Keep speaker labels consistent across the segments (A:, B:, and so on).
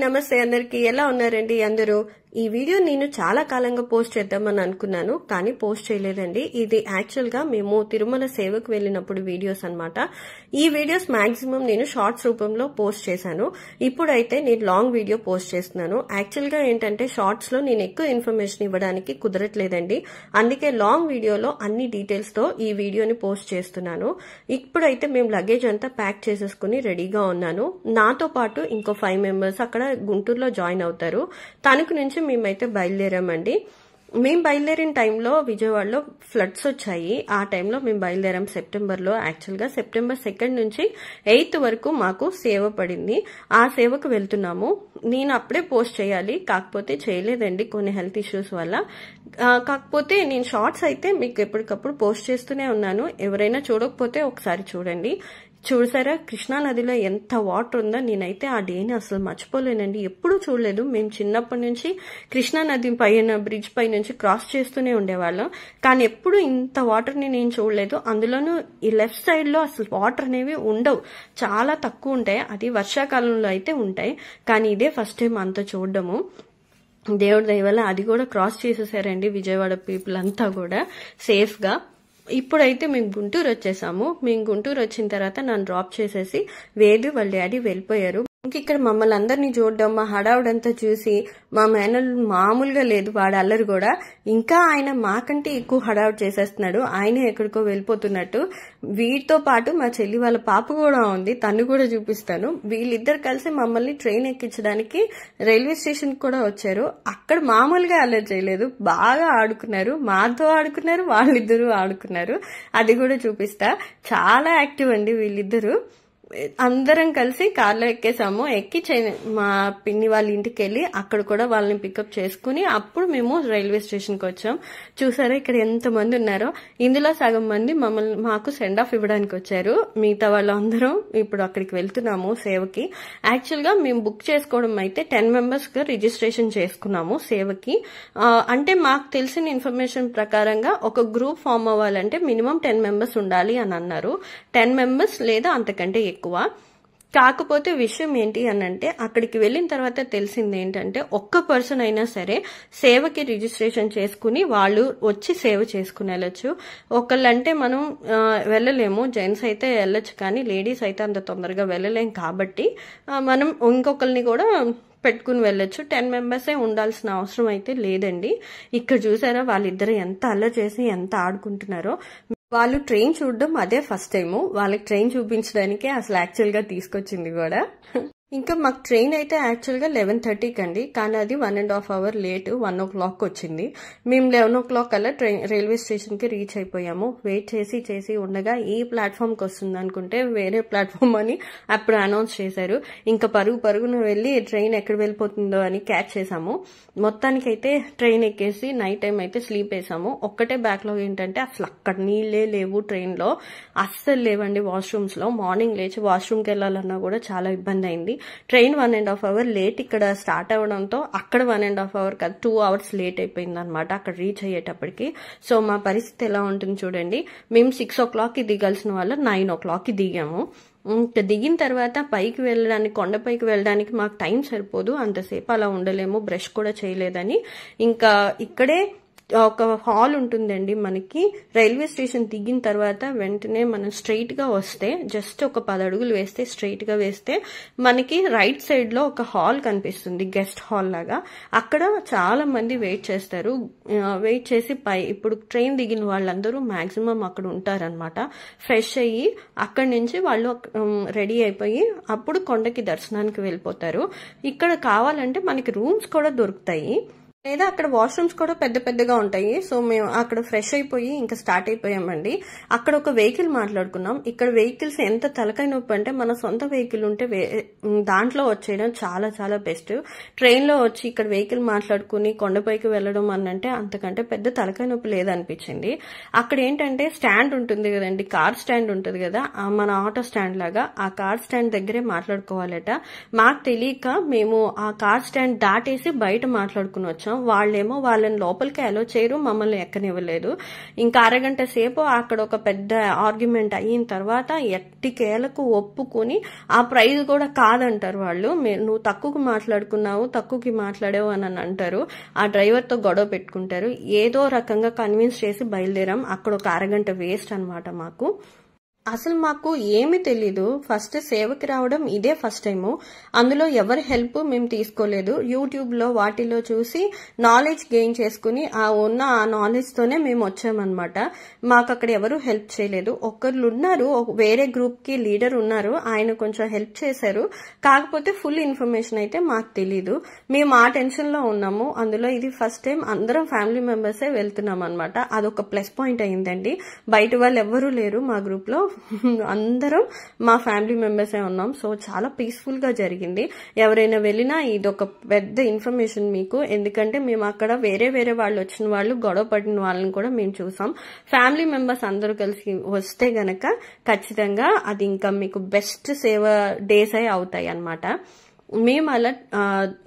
A: నమస్తే అందరికి ఎలా ఉన్నారండి అందరూ ఈ వీడియో నేను చాలా కాలంగా పోస్ట్ చేద్దామని అనుకున్నాను కానీ పోస్ట్ చేయలేదండి ఇది యాక్చువల్ గా మేము తిరుమల సేవకు వెళ్ళినప్పుడు వీడియోస్ అన్నమాట ఈ వీడియోస్ మాక్సిమం నేను షార్ట్స్ రూపంలో పోస్ట్ చేశాను ఇప్పుడైతే నేను లాంగ్ వీడియో పోస్ట్ చేస్తున్నాను యాక్చువల్ గా ఏంటంటే షార్ట్స్ లో నేను ఎక్కువ ఇన్ఫర్మేషన్ ఇవ్వడానికి కుదరట్లేదండి అందుకే లాంగ్ వీడియోలో అన్ని డీటెయిల్స్ తో ఈ వీడియోని పోస్ట్ చేస్తున్నాను ఇప్పుడైతే మేము లగేజ్ అంతా ప్యాక్ చేసేసుకుని రెడీగా ఉన్నాను నాతో పాటు ఇంకో 5 మెంబర్స్ అక్కడ గుంటూరులో జాయిన్ అవుతారు తణుకు నుంచి మేమైతే బయలుదేరామండి మేము బయలుదేరిన టైంలో విజయవాడలో ఫ్లడ్స్ వచ్చాయి ఆ టైంలో మేము బయలుదేరాం సెప్టెంబర్లో యాక్చువల్గా సెప్టెంబర్ 2 నుంచి 8 వరకు మాకు సేవ పడింది ఆ సేవకు వెళ్తున్నాము నేను అప్పుడే పోస్ట్ చేయాలి కాకపోతే చేయలేదండి కొన్ని హెల్త్ ఇష్యూస్ వల్ల కాకపోతే నేను షార్ట్స్ అయితే మీకు ఎప్పటికప్పుడు పోస్ట్ చేస్తూనే ఉన్నాను ఎవరైనా చూడకపోతే ఒకసారి చూడండి చూసారా కృష్ణా నదిలో ఎంత వాటర్ ఉందో నేనైతే ఆ డేని అసలు మర్చిపోలేనండి ఎప్పుడూ చూడలేదు మేము చిన్నప్పటి నుంచి కృష్ణా నది పైన బ్రిడ్జ్ పై నుంచి క్రాస్ చేస్తూనే ఉండేవాళ్ళం కానీ ఎప్పుడు ఇంత వాటర్ ని నేను చూడలేదు అందులోనూ ఈ లెఫ్ట్ సైడ్ లో అసలు వాటర్ అనేవి ఉండవు చాలా తక్కువ ఉంటాయి అది వర్షాకాలంలో అయితే ఉంటాయి కానీ ఇదే ఫస్ట్ టైం అంత చూడడము దేవుడి దయ వల్ల అది కూడా క్రాస్ చేసేసారండి విజయవాడ పీపుల్ అంతా కూడా సేఫ్ గా ఇప్పుడైతే మేము గుంటూరు వచ్చేసాము మేము గుంటూరు వచ్చిన తర్వాత నన్ను డ్రాప్ చేసేసి వేదు వాళ్ళ డాడీ వెళ్ళిపోయారు ఇంక ఇక్కడ మమ్మల్ని అందరినీ చూడడం మా హడావుడంతా చూసి మా మేనల్లు మామూలుగా లేదు వాడు అల్లరి కూడా ఇంకా ఆయన మాకంటే ఎక్కువ హడావుడు చేసేస్తున్నాడు ఆయన ఎక్కడికో వెళ్ళిపోతున్నట్టు వీటితో పాటు మా చెల్లి వాళ్ళ పాప కూడా ఉంది తను కూడా చూపిస్తాను వీళ్ళిద్దరు కలిసి మమ్మల్ని ట్రైన్ ఎక్కించడానికి రైల్వే స్టేషన్ కూడా వచ్చారు అక్కడ మామూలుగా అల్లరి చేయలేదు బాగా ఆడుకున్నారు మాతో ఆడుకున్నారు వాళ్ళిద్దరూ ఆడుకున్నారు అది కూడా చూపిస్తా చాలా యాక్టివ్ అండి వీళ్ళిద్దరూ అందరం కలిసి కార్లో ఎక్కేసాము ఎక్కి మా పిన్ని వాళ్ళ ఇంటికి వెళ్ళి అక్కడ కూడా వాళ్ళని పికప్ చేసుకుని అప్పుడు మేము రైల్వే స్టేషన్ కి వచ్చాం చూసారా ఇక్కడ ఎంత మంది ఉన్నారో ఇందులో సగం మంది మాకు సెండ్ ఆఫ్ ఇవ్వడానికి వచ్చారు మిగతా వాళ్ళందరం ఇప్పుడు అక్కడికి వెళ్తున్నాము సేవకి యాక్చువల్ గా మేము బుక్ చేసుకోవడం అయితే 10 మెంబర్స్ గా రిజిస్ట్రేషన్ చేసుకున్నాము సేవకి అంటే మాకు తెలిసిన ఇన్ఫర్మేషన్ ప్రకారంగా ఒక గ్రూప్ ఫామ్ అవ్వాలంటే మినిమం 10 మెంబర్స్ ఉండాలి అని అన్నారు 10 మెంబర్స్ లేదా అంతకంటే ఎక్కువ కాకపోతే విషయం ఏంటి అనంటే అక్కడికి వెళ్ళిన తర్వాత తెలిసింది ఏంటంటే ఒక్క పర్సన్ అయినా సరే సేవకి రిజిస్ట్రేషన్ చేసుకుని వాళ్ళు వచ్చి సేవ చేసుకుని వెళ్ళొచ్చు ఒకళ్ళంటే మనం వెళ్ళలేము జెంట్స్ అయితే వెళ్ళొచ్చు కానీ లేడీస్ అయితే అంత తొందరగా వెళ్ళలేం కాబట్టి మనం ఇంకొకరిని కూడా పెట్టుకుని వెళ్ళొచ్చు 10 మెంబర్సే ఉండాల్సిన అవసరం అయితే లేదండి ఇక్కడ చూసారా వాళ్ళిద్దరు ఎంత అల్లరి చేసి ఎంత ఆడుకుంటున్నారో వాళ్ళు ట్రైన్ చూడడం అదే ఫస్ట్ టైము వాళ్ళకి ట్రైన్ చూపించడానికే అసలు యాక్చువల్ గా తీసుకొచ్చింది కూడా ఇంకా మాకు ట్రైన్ అయితే యాక్చువల్ గా 11:30కి అండి కానీ అది 1.5 అవర్ లేట్ 1 o'clock వచ్చింది మేము 11 o'clock కల్లా రైల్వే స్టేషన్ కి రీచ్ అయిపోయాము వెయిట్ చేసి ఉండగా ఈ ప్లాట్ఫామ్ కి వస్తుంది అనుకుంటే వేరే ప్లాట్ఫామ్ అని అప్పుడు అనౌన్స్ చేశారు ఇంకా పరుగున వెళ్లి ట్రైన్ ఎక్కడ వెళ్ళిపోతుందో అని క్యాచ్ చేసాము మొత్తానికైతే ట్రైన్ ఎక్కేసి నైట్ టైం అయితే స్లీప్ వేసాము ఒక్కటే బ్యాక్లాగ్ ఏంటంటే అసలు అక్కడ నీళ్లే లేవు ట్రైన్ లో అస్సలు లేవండి వాష్రూమ్స్ లో మార్నింగ్ లేచి వాష్రూమ్ కి వెళ్లాలన్నా కూడా చాలా ఇబ్బంది అయింది ట్రైన్ 1.5 అవర్ లేట్ ఇక్కడ స్టార్ట్ అవడంతో అక్కడ 1.5 అవర్ కాదు 2 అవర్స్ లేట్ అయిపోయింది అనమాట అక్కడ రీచ్ అయ్యేటప్పటికి సో మా పరిస్థితి ఎలా ఉంటుంది చూడండి మేము 6 o'clock కి దిగాల్సిన వాళ్ళ 9 o'clock కి దిగాము ఇంకా దిగిన తర్వాత పైకి వెళ్ళడానికి కొండపైకి వెళ్ళడానికి మాకు టైం సరిపోదు అంతసేపు అలా ఉండలేము బ్రష్ కూడా చేయలేదని ఇంకా ఇక్కడే ఒక హాల్ ఉంటుందండి మనకి రైల్వే స్టేషన్ దిగిన తర్వాత వెంటనే మనం స్ట్రైట్ గా వస్తే జస్ట్ ఒక 10 అడుగులు వేస్తే స్ట్రైట్ గా వేస్తే మనకి రైట్ సైడ్ లో ఒక హాల్ కనిపిస్తుంది గెస్ట్ హాల్ లాగా అక్కడ చాలా మంది వెయిట్ చేస్తారు వెయిట్ చేసి ఇప్పుడు ట్రైన్ దిగిన వాళ్ళందరూ మాక్సిమం అక్కడ ఉంటారనమాట ఫ్రెష్ అయ్యి అక్కడి నుంచి వాళ్ళు రెడీ అయిపోయి అప్పుడు కొండకి దర్శనానికి వెళ్ళిపోతారు ఇక్కడ కావాలంటే మనకి రూమ్స్ కూడా దొరుకుతాయి లేదా అక్కడ వాష్రూమ్స్ కూడా పెద్దగా ఉంటాయి సో మేము అక్కడ ఫ్రెష్ అయిపోయి ఇంకా స్టార్ట్ అయిపోయామండి అక్కడ ఒక వెహికల్ మాట్లాడుకున్నాం ఇక్కడ వెహికల్స్ ఎంత తలకాయ నొప్పి అంటే మన సొంత వెహికల్ ఉంటే దాంట్లో వచ్చేయడం చాలా చాలా బెస్ట్ ట్రైన్ లో వచ్చి ఇక్కడ వెహికల్ మాట్లాడుకుని కొండపైకి వెళ్ళడం అనంటే అంతకంటే పెద్ద తలకాయ నొప్పి లేదనిపించింది అక్కడ ఏంటంటే స్టాండ్ ఉంటుంది కదండి కార్ స్టాండ్ ఉంటుంది కదా మన ఆటో స్టాండ్ లాగా ఆ కార్ స్టాండ్ దగ్గరే మాట్లాడుకోవాలట మాకు తెలియక మేము ఆ కార్ స్టాండ్ దాటేసి బయట మాట్లాడుకుని వచ్చాం చేసాం. వాళ్ళేమో వాళ్ళని లోపలికి అలో చేయరు, మమ్మల్ని ఎక్కనివ్వలేదు. ఇంకా అరగంట సేపు అక్కడ ఒక పెద్ద ఆర్గ్యుమెంట్ అయిన తర్వాత ఎట్టికేలకు ఒప్పుకుని ఆ ప్రైజ్ కూడా కాదంటారు వాళ్ళు. నువ్వు తక్కువకి మాట్లాడుకున్నావు, తక్కువకి మాట్లాడావు అని అంటారు. ఆ డ్రైవర్ తో గొడవ పెట్టుకుంటారు. ఏదో రకంగా కన్విన్స్ చేసి బయలుదేరాం. అక్కడ ఒక అరగంట వేస్ట్ అన్నమాట మాకు. అసలు మాకు ఏమీ తెలీదు. ఫస్ట్ సేవకి రావడం ఇదే ఫస్ట్ టైము. అందులో ఎవరి హెల్ప్ మేము తీసుకోలేదు. యూట్యూబ్ లో వాటిలో చూసి నాలెడ్జ్ గెయిన్ చేసుకుని ఆ నాలెడ్జ్ తోనే మేము వచ్చామన్నమాట. మాకు అక్కడ ఎవరు హెల్ప్ చేయలేదు. ఒకళ్ళు ఉన్నారు, వేరే గ్రూప్ కి లీడర్ ఉన్నారు, ఆయన కొంచెం హెల్ప్ చేశారు. కాకపోతే ఫుల్ ఇన్ఫర్మేషన్ అయితే మాకు తెలీదు. మేము ఆ టెన్షన్ లో ఉన్నాము. అందులో ఇది ఫస్ట్ టైం అందరం ఫ్యామిలీ మెంబర్సే వెళ్తున్నాం అనమాట. అదొక ప్లస్ పాయింట్ అయిందండి. బయట వాళ్ళు ఎవ్వరూ లేరు మా గ్రూప్ లో, అందరం మా ఫ్యామిలీ మెంబర్సే ఉన్నాం. సో చాలా పీస్ఫుల్ గా జరిగింది. ఎవరైనా వెళ్ళినా ఇదొక పెద్ద ఇన్ఫర్మేషన్ మీకు. ఎందుకంటే మేము అక్కడ వేరే వాళ్ళు వచ్చిన వాళ్ళు, గొడవ పడిన వాళ్ళని కూడా మేము చూసాం. ఫ్యామిలీ మెంబర్స్ అందరూ కలిసి వస్తే గనక ఖచ్చితంగా అది ఇంకా మీకు బెస్ట్ సేవ డేస్ అయి అవుతాయి అన్నమాట. మేము అలా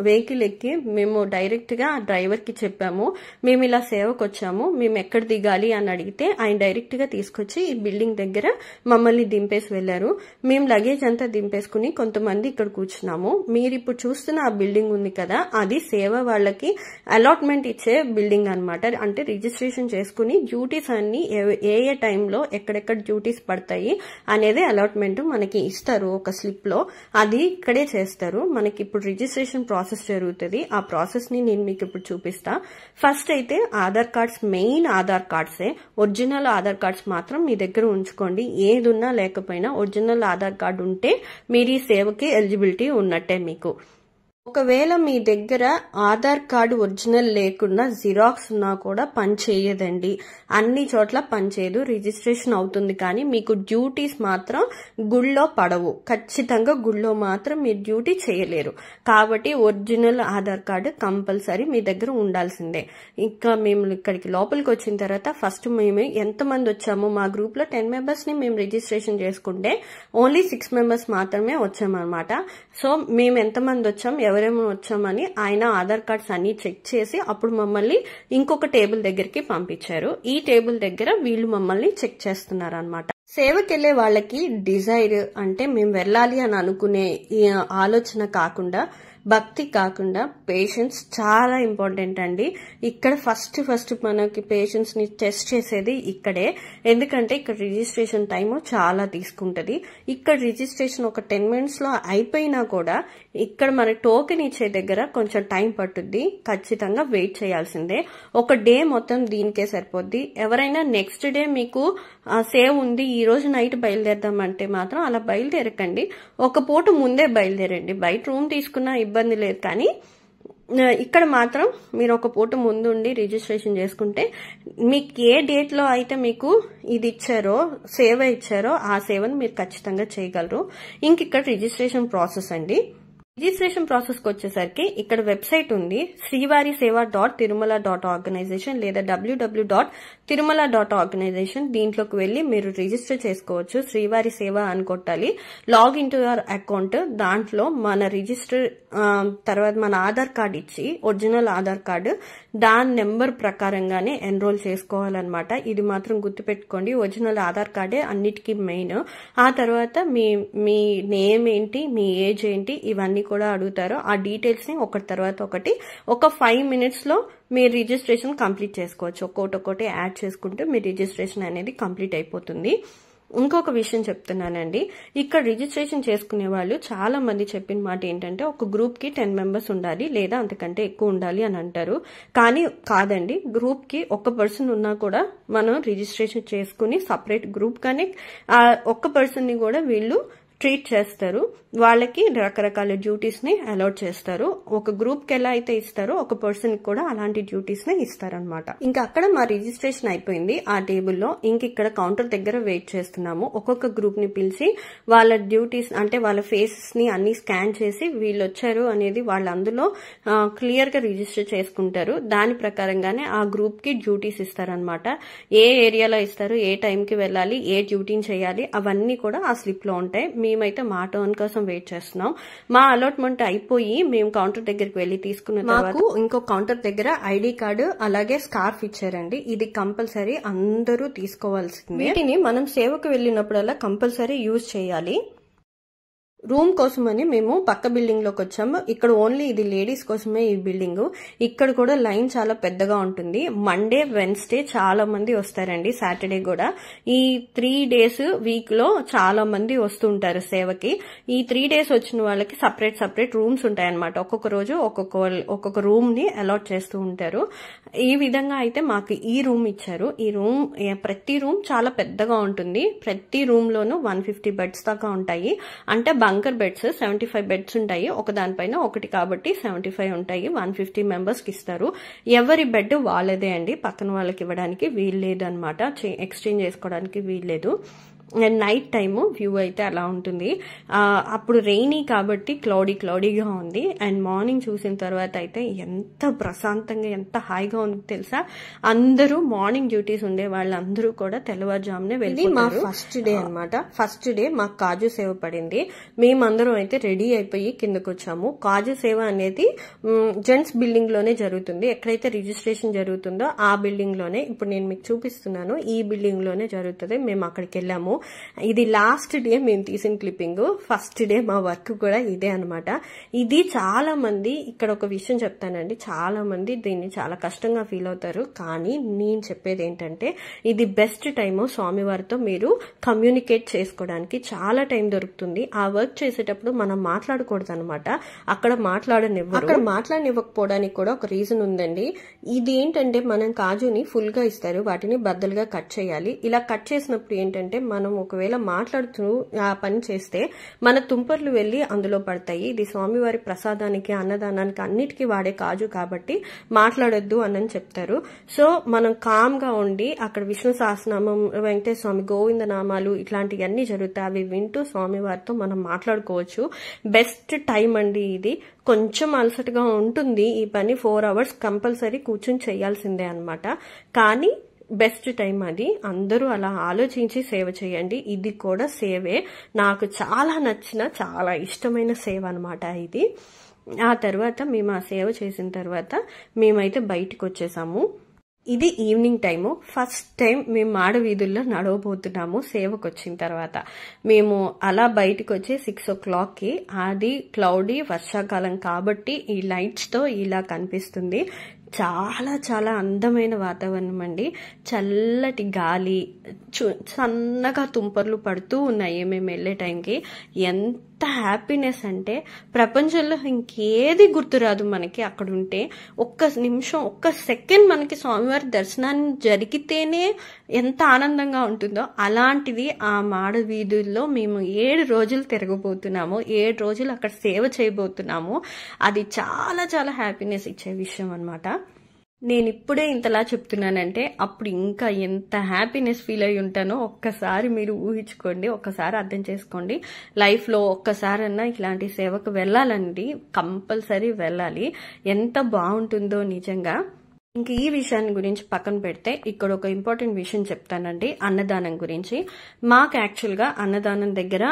A: వెహికల్ ఎక్కి మేము డైరెక్ట్ గా డ్రైవర్ కి చెప్పాము, మేము ఇలా సేవకు వచ్చాము, మేము ఎక్కడ దిగాలి అని అడిగితే ఆయన డైరెక్ట్ గా తీసుకొచ్చి ఈ బిల్డింగ్ దగ్గర మమ్మల్ని దింపేసి వెళ్లారు. మేము లగేజ్ అంతా దింపేసుకుని కొంతమంది ఇక్కడ కూర్చున్నాము. మీరు ఇప్పుడు చూస్తున్న ఆ బిల్డింగ్ ఉంది కదా, అది సేవ వాళ్ళకి అలాట్మెంట్ ఇచ్చే బిల్డింగ్ అన్నమాట. అంటే రిజిస్ట్రేషన్ చేసుకుని డ్యూటీస్ అన్ని ఏ టైంలో ఎక్కడెక్కడ డ్యూటీస్ పడతాయి అనేది అలాట్మెంట్ మనకి ఇస్తారు ఒక స్లిప్ లో. అది ఇక్కడే చేస్తారు. మనకి ఇప్పుడు రిజిస్ట్రేషన్ ప్రాసెస్ జరుగుతుంది. ఆ ప్రాసెస్ ని నేను మీకు ఇప్పుడు చూపిస్తా. ఫస్ట్ అయితే ఆధార్ కార్డ్స్, మెయిన్ ఆధార్ కార్డ్సే, ఒరిజినల్ ఆధార్ కార్డ్స్ మాత్రం మీ దగ్గర ఉంచుకోండి. ఏదున్నా లేకపోయినా ఒరిజినల్ ఆధార్ కార్డు ఉంటే మీరు ఈ సేవకి ఎలిజిబిలిటీ ఉన్నట్టే మీకు. ఒకవేళ మీ దగ్గర ఆధార్ కార్డు ఒరిజినల్ లేకుండా జిరాక్స్ ఉన్నా కూడా పని చేయదండి. అన్ని చోట్ల పని చేయదు. రిజిస్ట్రేషన్ అవుతుంది కానీ మీకు డ్యూటీస్ మాత్రం గుళ్ళో పడవు. ఖచ్చితంగా గుళ్ళో మాత్రం మీరు డ్యూటీ చేయలేరు. కాబట్టి ఒరిజినల్ ఆధార్ కార్డు కంపల్సరీ మీ దగ్గర ఉండాల్సిందే. ఇంకా మేము ఇక్కడికి లోపలికి వచ్చిన తర్వాత ఫస్ట్ మేము ఎంతమంది వచ్చాము, మా గ్రూప్ లో 10 మెంబర్స్ ని మేము రిజిస్ట్రేషన్ చేసుకుంటే ఓన్లీ 6 మెంబర్స్ మాత్రమే వచ్చామన్నమాట. సో మేము ఎంతమంది వచ్చాం, ఎవరేమో వచ్చామని ఆయన ఆధార్ కార్డ్స్ అన్ని చెక్ చేసి అప్పుడు మమ్మల్ని ఇంకొక టేబుల్ దగ్గరికి పంపించారు. ఈ టేబుల్ దగ్గర వీళ్ళు మమ్మల్ని చెక్ చేస్తున్నారు అన్నమాట. సేవకెళ్లే వాళ్ళకి డిజైర్ అంటే మేము వెళ్ళాలి అని అనుకునే ఆలోచన కాకుండా, భక్తి కాకుండా పేషెన్స్ చాలా ఇంపార్టెంట్ అండి. ఇక్కడ ఫస్ట్ మనకి పేషెన్స్ ని టెస్ట్ చేసేది ఇక్కడే. ఎందుకంటే ఇక్కడ రిజిస్ట్రేషన్ టైం చాలా తీసుకుంటది. ఇక్కడ రిజిస్ట్రేషన్ ఒక 10 minutes లో అయిపోయినా కూడా ఇక్కడ మన టోకెన్ ఇచ్చే దగ్గర కొంచెం టైం పట్టుద్ది. ఖచ్చితంగా వెయిట్ చేయాల్సిందే. ఒక డే మొత్తం దీనికే సరిపోద్ది. ఎవరైనా నెక్స్ట్ డే మీకు సేవ్ ఉంది, ఈ రోజు నైట్ బయలుదేరదామంటే మాత్రం అలా బయలుదేరకండి. ఒక పూట ముందే బయలుదేరండి. బయట రూమ్ తీసుకున్నా ఇబ్బంది లేదు, కానీ ఇక్కడ మాత్రం మీరు ఒక పూట ముందుండి రిజిస్ట్రేషన్ చేసుకుంటే మీకు ఏ డేట్ లో అయితే మీకు ఇది ఇచ్చారో, సేవ ఇచ్చారో ఆ సేవను మీరు ఖచ్చితంగా చేయగలరు. ఇంక ఇక్కడ రిజిస్ట్రేషన్ ప్రాసెస్ అండి. రిజిస్ట్రేషన్ ప్రాసెస్ కి వచ్చేసరికి ఇక్కడ వెబ్సైట్ ఉంది, srivariseva.tirumala.organization లేదా www.tirumala.organization. దీంట్లోకి వెళ్లి మీరు రిజిస్టర్ చేసుకోవచ్చు. శ్రీవారి సేవ అని కొట్టాలి. Log in to your account. దాంట్లో మన రిజిస్టర్ తర్వాత మన ఆధార్ కార్డు ఇచ్చి, ఒరిజినల్ ఆధార్ కార్డు, దాని నెంబర్ ప్రకారంగానే ఎన్రోల్ చేసుకోవాలన్నమాట. ఇది మాత్రం గుర్తుపెట్టుకోండి. ఒరిజినల్ ఆధార్ కార్డే అన్నిటికీ మెయిన్. ఆ తర్వాత మీ నేమ్ ఏంటి, మీ ఏజ్ ఏంటి, ఇవన్నీ కూడా అడుగుతారు. ఆ డీటెయిల్స్ ని ఒకటి తర్వాత ఒకటి ఒక 5 minutes లో మీ రిజిస్ట్రేషన్ కంప్లీట్ చేసుకోవచ్చు. ఒక్కొక్కటి యాడ్ చేసుకుంటే మీ రిజిస్ట్రేషన్ అనేది కంప్లీట్ అయిపోతుంది. ఇంకొక విషయం చెప్తున్నానండి, ఇక్కడ రిజిస్ట్రేషన్ చేసుకునే వాళ్ళు చాలా మంది చెప్పిన మాట ఏంటంటే ఒక గ్రూప్ కి 10 members ఉండాలి లేదా అంతకంటే ఎక్కువ ఉండాలి అని అంటారు. కానీ కాదండి, గ్రూప్ కి ఒక పర్సన్ ఉన్నా కూడా మనం రిజిస్ట్రేషన్ చేసుకుని సపరేట్ గ్రూప్ కానీ ఒక్క పర్సన్ ని కూడా వీళ్ళు ట్రీట్ చేస్తారు. వాళ్ళకి రకరకాల డ్యూటీస్ ని అలాట్ చేస్తారు. ఒక గ్రూప్ కి ఎలా అయితే ఇస్తారో ఒక పర్సన్ కి కూడా అలాంటి డ్యూటీస్ ని ఇస్తారనమాట. ఇంకా అక్కడ మా రిజిస్ట్రేషన్ అయిపోయింది ఆ టేబుల్లో. ఇంక ఇక్కడ కౌంటర్ దగ్గర వెయిట్ చేస్తున్నాము. ఒక్కొక్క గ్రూప్ ని పిలిచి వాళ్ళ డ్యూటీస్ అంటే వాళ్ళ ఫేసెస్ ని అన్ని స్కాన్ చేసి వీళ్ళు వచ్చారు అనేది వాళ్ళు అందులో క్లియర్ గా రిజిస్టర్ చేసుకుంటారు. దాని ప్రకారంగానే ఆ గ్రూప్ కి డ్యూటీస్ ఇస్తారనమాట. ఏ ఏరియాలో ఇస్తారు, ఏ టైంకి వెళ్ళాలి, ఏ డ్యూటీని చేయాలి, అవన్నీ కూడా ఆ స్లిప్ లో ఉంటాయి. మేమైతే మా టర్న్ కోసం వెయిట్ చేస్తున్నాం. మా అలాట్మెంట్ అయిపోయి మేము కౌంటర్ దగ్గరికి వెళ్ళి తీసుకున్న తర్వాత ఇంకో కౌంటర్ దగ్గర ఐడి కార్డు అలాగే స్కార్ఫ్ ఇచ్చారండి. ఇది కంపల్సరీ అందరూ తీసుకోవాల్సింది. వీటిని మనం సేవకు వెళ్ళినప్పుడల్లా కంపల్సరీ యూజ్ చేయాలి. రూమ్ కోసమని మేము పక్క బిల్డింగ్ లోకి వచ్చాము. ఇక్కడ ఓన్లీ ఇది లేడీస్ కోసమే ఈ బిల్డింగ్. ఇక్కడ కూడా లైన్ చాలా పెద్దగా ఉంటుంది. మండే, వెన్స్డే చాలా మంది వస్తారండి, సాటర్డే కూడా. ఈ 3 days వీక్ లో చాలా మంది వస్తుంటారు సేవకి. ఈ 3 days వచ్చిన వాళ్ళకి సపరేట్ రూమ్స్ ఉంటాయన్నమాట. ఒక్కొక్క రోజు ఒక్కొక్క రూమ్ ని అలాట్ చేస్తూ ఉంటారు. ఈ విధంగా అయితే మాకు ఈ రూమ్ ఇచ్చారు. ఈ రూమ్ ప్రతి రూమ్ చాలా పెద్దగా ఉంటుంది. ప్రతి రూమ్ లోనూ 150 beds దాకా ఉంటాయి. అంటే బంకర్ బెడ్స్ 75 beds ఉంటాయి. ఒక దానిపైన ఒకటి కాబట్టి 75 ఉంటాయి. 150 members కి ఇస్తారు. ఎవరి బెడ్ వాళ్ళదే అండి, పక్కన వాళ్ళకి ఇవ్వడానికి వీల్లేదు అనమాట, ఎక్స్చేంజ్ చేసుకోవడానికి వీల్లేదు. అండ్ నైట్ టైము వ్యూ అయితే అలా ఉంటుంది. అప్పుడు రెయినీ కాబట్టి క్లౌడీగా ఉంది. అండ్ మార్నింగ్ చూసిన తర్వాత అయితే ఎంత ప్రశాంతంగా ఎంత హాయిగా ఉంది తెలుసా. అందరూ మార్నింగ్ డ్యూటీస్ ఉండే వాళ్ళందరూ కూడా తెల్లవారుజామునే వెళ్ళి మా ఫస్ట్ డే అనమాట. ఫస్ట్ డే మాకు కాజు సేవ పడింది. మేమందరం అయితే రెడీ అయిపోయి కిందకు వచ్చాము. కాజు సేవ అనేది జెంట్స్ బిల్డింగ్ లోనే జరుగుతుంది. ఎక్కడైతే రిజిస్ట్రేషన్ జరుగుతుందో ఆ బిల్డింగ్ లోనే, ఇప్పుడు నేను మీకు చూపిస్తున్నాను, ఈ బిల్డింగ్ లోనే జరుగుతుంది. మేము అక్కడికి వెళ్ళాము. ఇది లాస్ట్ డే మేము తీసిన క్లిప్పింగ్. ఫస్ట్ డే మా వర్క్ కూడా ఇదే అనమాట. ఇది చాలా మంది, ఇక్కడ ఒక విషయం చెప్తానండి, చాలా మంది దీన్ని చాలా కష్టంగా ఫీల్ అవుతారు. కానీ నేను చెప్పేది ఏంటంటే ఇది బెస్ట్ టైము. స్వామివారితో మీరు కమ్యూనికేట్ చేసుకోవడానికి చాలా టైం దొరుకుతుంది. ఆ వర్క్ చేసేటప్పుడు మనం మాట్లాడకూడదు అనమాట. అక్కడ మాట్లాడనివ్వకపోవడానికి కూడా ఒక రీజన్ ఉందండి. ఇది ఏంటంటే మనం కాజుని ఫుల్ గా ఇస్తారు, వాటిని బద్దలుగా కట్ చేయాలి. ఇలా కట్ చేసినప్పుడు ఏంటంటే మనం ఒకవేళ మాట్లాడుతూ ఆ పని చేస్తే మన తుంపర్లు వెళ్లి అందులో పడతాయి. ఇది స్వామివారి ప్రసాదానికి, అన్నదానానికి అన్నిటికీ వాడే కాజు కాబట్టి మాట్లాడొద్దు అని చెప్తారు. సో మనం కామ్ గా ఉండి అక్కడ విష్ణు సహస్రనామం, వెంకటేశ్వర స్వామి గోవింద నామాలు ఇట్లాంటివన్నీ జరుగుతాయి. అవి వింటూ స్వామివారితో మనం మాట్లాడుకోవచ్చు. బెస్ట్ టైం అండి ఇది. కొంచెం అలసటగా ఉంటుంది ఈ పని. 4 hours కంపల్సరీ కూర్చొని చేయాల్సిందే అనమాట. కానీ బెస్ట్ టైం అది. అందరూ అలా ఆలోచించి సేవ చేయండి. ఇది కూడా సేవే. నాకు చాలా నచ్చిన, చాలా ఇష్టమైన సేవ అనమాట ఇది. ఆ తర్వాత మేము ఆ సేవ చేసిన తర్వాత మేమైతే బయటకు వచ్చేసాము. ఇది ఈవినింగ్ టైము. ఫస్ట్ టైం మేము మాడ వీధుల్లో నడవబోతున్నాము సేవకు వచ్చిన తర్వాత. మేము అలా బయటకు వచ్చి 6 o'clockకి, అది క్లౌడీ వర్షాకాలం కాబట్టి ఈ లైట్స్ తో ఇలా కనిపిస్తుంది. చాలా చాలా అందమైన వాతావరణం అండి. చల్లటి గాలి, సన్నగా తుంపర్లు పడుతూ ఉన్నాయి మేము వెళ్లే టైంకి. ఎంత హ్యాపీనెస్ అంటే ప్రపంచంలో ఇంకేది గుర్తురాదు మనకి అక్కడ ఉంటే. ఒక్క నిమిషం, ఒక్క సెకండ్ మనకి స్వామివారి దర్శనాన్ని జరిగితేనే ఎంత ఆనందంగా ఉంటుందో, అలాంటిది ఆ మాడ వీధుల్లో మేము 7 రోజులు తిరగబోతున్నాము. 7 రోజులు అక్కడ సేవ చేయబోతున్నాము. అది చాలా చాలా హ్యాపీనెస్ ఇచ్చే విషయం అనమాట. నేను ఇప్పుడే ఇంతలా చెప్తున్నానంటే అప్పుడు ఇంకా ఎంత హ్యాపీనెస్ ఫీల్ అయి ఉంటానో ఒక్కసారి మీరు ఊహించుకోండి, ఒక్కసారి అర్థం చేసుకోండి. లైఫ్లో ఒక్కసారన్నా ఇట్లాంటి సేవకు వెళ్ళాలండి, కంపల్సరీ వెళ్ళాలి. ఎంత బాగుంటుందో నిజంగా. ఇంక ఈ విషయాన్ని గురించి పక్కన పెడితే ఇక్కడ ఒక ఇంపార్టెంట్ విషయం చెప్తానండి, అన్నదానం గురించి. మాకు యాక్చువల్గా అన్నదానం దగ్గర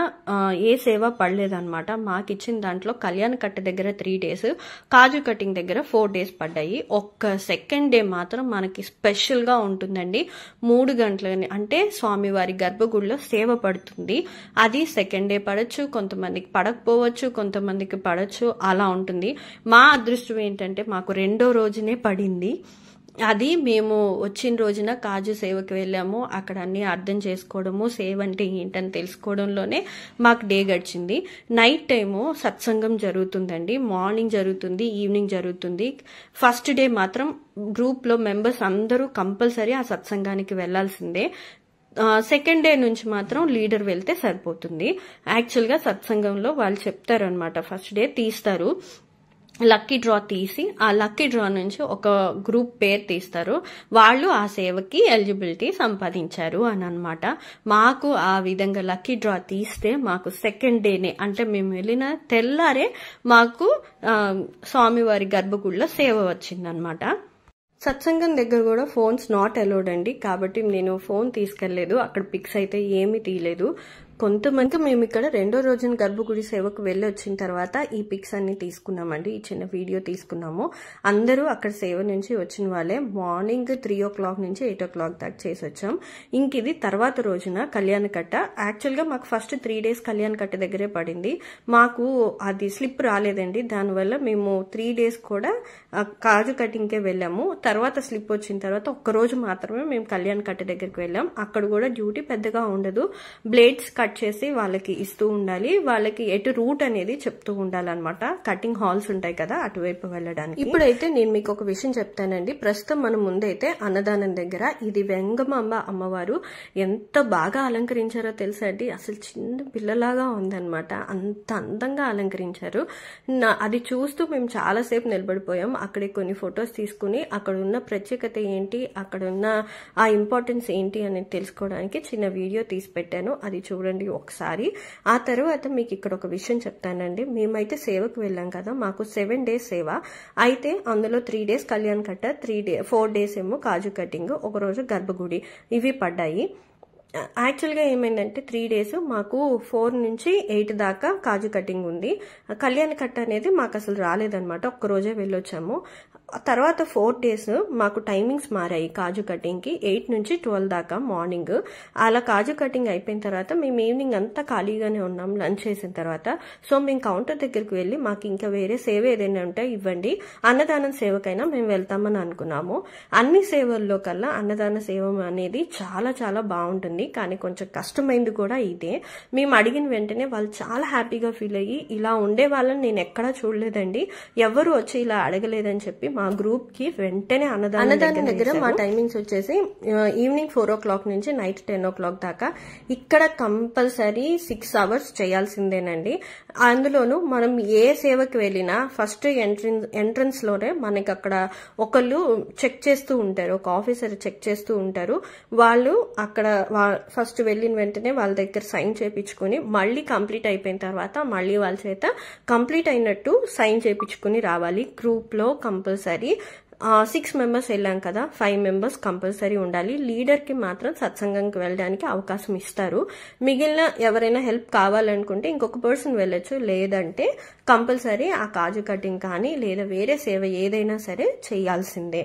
A: ఏ సేవ పడలేదన్నమాట. మాకు ఇచ్చిన దాంట్లో కళ్యాణ కట్ట దగ్గర 3 days, కాజు కటింగ్ దగ్గర 4 days పడ్డాయి. ఒక్క సెకండ్ డే మాత్రం మనకి స్పెషల్ గా ఉంటుందండి. 3 గంటలని, అంటే స్వామివారి గర్భగుడిలో సేవ పడుతుంది. అది సెకండ్ డే పడచ్చు, కొంతమందికి పడకపోవచ్చు, కొంతమందికి పడచ్చు, అలా ఉంటుంది. మా అదృష్టం ఏంటంటే మాకు 2వ రోజునే పడింది. అది మేము వచ్చిన రోజున కాజు సేవకి వెళ్ళాము. అక్కడ అన్ని అర్థం చేసుకోవడము, సేవ అంటే ఏంటని తెలుసుకోవడంలోనే మాకు డే గడిచింది. నైట్ టైము సత్సంగం జరుగుతుందండి. మార్నింగ్ జరుగుతుంది, ఈవినింగ్ జరుగుతుంది. ఫస్ట్ డే మాత్రం గ్రూప్ లో మెంబర్స్ అందరూ కంపల్సరీ ఆ సత్సంగానికి వెళ్లాల్సిందే. సెకండ్ డే నుంచి మాత్రం లీడర్ వెళ్తే సరిపోతుంది. యాక్చువల్ గా సత్సంగంలో వాళ్ళు చెప్తారు అనమాట, ఫస్ట్ డే తీస్తారు లక్కీ డ్రా తీసి, ఆ లక్కీ డ్రా నుంచి ఒక గ్రూప్ పేరు తీస్తారు. వాళ్ళు ఆ సేవకి ఎలిజిబిలిటీ సంపాదించారు అని అనమాట. మాకు ఆ విధంగా లక్కీ డ్రా తీస్తే మాకు సెకండ్ డేనే, అంటే మేము వెళ్ళిన తెల్లారే మాకు స్వామివారి గర్భగుడిలో సేవ వచ్చిందనమాట. సత్సంగం దగ్గర కూడా ఫోన్స్ నాట్ అలౌడ్ అండి, కాబట్టి నేను ఫోన్ తీసుకెళ్లేదు. అక్కడ పిక్స్ అయితే ఏమీ తీయలేదు. కొంతమంది మేము ఇక్కడ రెండో రోజున గర్భగుడి సేవకు వెళ్ళి వచ్చిన తర్వాత ఈ పిక్స్ అన్ని తీసుకున్నామండి. ఈ చిన్న వీడియో తీసుకున్నాము. అందరూ అక్కడ సేవ నుంచి వచ్చిన వాళ్ళే. మార్నింగ్ 3 o'clock నుంచి 8 o'clock దాకా చేసి వచ్చాం. ఇంక ఇది తర్వాత రోజున కళ్యాణకట్ట. యాక్చువల్గా మాకు ఫస్ట్ 3 days కళ్యాణకట్ట దగ్గరే పడింది. మాకు అది స్లిప్ రాలేదండి. దానివల్ల మేము 3 days కూడా కాజు కటింగ్కే వెళ్ళాము. తర్వాత స్లిప్ వచ్చిన తర్వాత ఒక్కరోజు మాత్రమే మేము కళ్యాణకట్ట దగ్గరికి వెళ్ళాం. అక్కడ కూడా డ్యూటీ పెద్దగా ఉండదు. బ్లేడ్స్ కట్ చేసి వాళ్ళకి ఇస్తూ ఉండాలి. వాళ్ళకి ఎటు రూట్ అనేది చెప్తూ ఉండాలన్నమాట. కటింగ్ హాల్స్ ఉంటాయి కదా, అటువైపు వెళ్ళడానికి. ఇప్పుడైతే నేను మీకు ఒక విషయం చెప్తానండి. ప్రస్తుతం మన ముందైతే అన్నదానం దగ్గర ఇది వెంగమాంబ అమ్మవారు ఎంత బాగా అలంకరించారో తెలుసా అండి. అసలు చిన్న పిల్లలాగా ఉందన్నమాట. అంత అందంగా అలంకరించారు. అది చూస్తూ మేము చాలాసేపు నిలబడిపోయాం. అక్కడే కొన్ని ఫొటోస్ తీసుకుని అక్కడ ఉన్న ప్రత్యేకత ఏంటి, అక్కడ ఉన్న ఆ ఇంపార్టెన్స్ ఏంటి అనేది తెలుసుకోవడానికి చిన్న వీడియో తీసి పెట్టాను. అది చూడండి ఒకసారి. ఆ తర్వాత మీకు ఇక్కడ ఒక విషయం చెప్తానండి. మేమైతే సేవకు వెళ్ళాం కదా, మాకు 7 days సేవ అయితే అందులో 3 days కళ్యాణ్ కట్ట, 4 days ఏమో కాజు కటింగ్, ఒక రోజు గర్భగుడి ఇవి పడ్డాయి. యాక్చువల్గా ఏమైందంటే 3 days మాకు 4 నుంచి 8 దాకా కాజు కటింగ్ ఉంది. కళ్యాణ కట్ట అనేది మాకు అసలు రాలేదన్నమాట. ఒక్కరోజే వెళ్ళొచ్చాము. తర్వాత 4 days మాకు టైమింగ్స్ మారాయి కాజు కటింగ్కి. 8 నుంచి 12 దాకా మార్నింగ్. అలా కాజు కటింగ్ అయిపోయిన తర్వాత మేము ఈవినింగ్ అంతా ఖాళీగానే ఉన్నాం లంచ్ చేసిన తర్వాత. సో మేము కౌంటర్ దగ్గరికి వెళ్ళి మాకు ఇంకా వేరే సేవ ఏదైనా ఉంటే ఇవ్వండి, అన్నదానం సేవకైనా మేము వెళ్తామని అనుకున్నాము. అన్ని సేవల్లో కల్లా అన్నదాన సేవ అనేది చాలా చాలా బాగుంటుంది. కానీ కొంచెం కష్టమైంది కూడా ఇదే. మేము అడిగిన వెంటనే వాళ్ళు చాలా హ్యాపీగా ఫీల్ అయ్యి, ఇలా ఉండే వాళ్ళని నేను ఎక్కడా చూడలేదండి, ఎవరు వచ్చి ఇలా అడగలేదని చెప్పి మా గ్రూప్ కి వెంటనే అన్నదానం దగ్గర మా టైమింగ్స్ వచ్చేసి ఈవినింగ్ 4 o'clock నుంచి నైట్ 10 o'clock దాకా. ఇక్కడ కంపల్సరీ 6 hours చేయాల్సిందేనండి. అందులోనూ మనం ఏ సేవకి వెళ్ళినా ఫస్ట్ ఎంట్రన్స్ లోనే మనకి అక్కడ ఒకళ్ళు చెక్ చేస్తూ ఉంటారు, ఒక ఆఫీసర్ చెక్ చేస్తూ ఉంటారు. వాళ్ళు అక్కడ ఫస్ట్ వెళ్ళిన వెంటనే వాళ్ళ దగ్గర సైన్ చేయించుకుని మళ్ళీ కంప్లీట్ అయిపోయిన తర్వాత మళ్ళీ వాళ్ళ చేత కంప్లీట్ అయినట్టు సైన్ చేయించుకుని రావాలి. గ్రూప్ లో కంపల్సరీ 6 members వెళ్ళాం కదా, 5 members కంపల్సరీ ఉండాలి. లీడర్ కి మాత్రం సత్సంగంకి వెళ్ళడానికి అవకాశం ఇస్తారు. మిగిలిన ఎవరైనా హెల్ప్ కావాలనుకుంటే ఇంకొక పర్సన్ వెళ్ళొచ్చు. లేదంటే కంపల్సరీ ఆ కాజు కటింగ్ కానీ లేదా వేరే సేవ ఏదైనా సరే చేయాల్సిందే.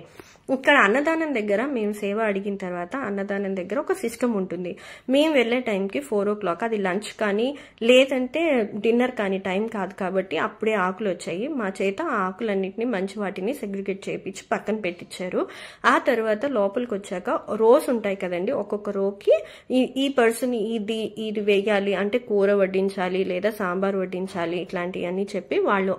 A: ఇక్కడ అన్నదానం దగ్గర మేము సేవ అడిగిన తర్వాత అన్నదానం దగ్గర ఒక సిస్టమ్ ఉంటుంది. మేము వెళ్లే టైంకి 4 o'clock, అది లంచ్ కానీ లేదంటే డిన్నర్ కానీ టైం కాదు కాబట్టి అప్పుడే ఆకులు వచ్చాయి. మా చేత ఆ ఆకులన్నింటినీ మంచి వాటిని సెగ్రిగేట్ చేయించి పక్కన పెట్టించారు. ఆ తర్వాత లోపలికి వచ్చాక రోస్ ఉంటాయి కదండి, ఒక్కొక్క రోకి ఈ పర్సన్ ఇది వేయాలి అంటే కూర వడ్డించాలి లేదా సాంబార్ వడ్డించాలి ఇట్లాంటివన్నీ చెప్పి వాళ్ళు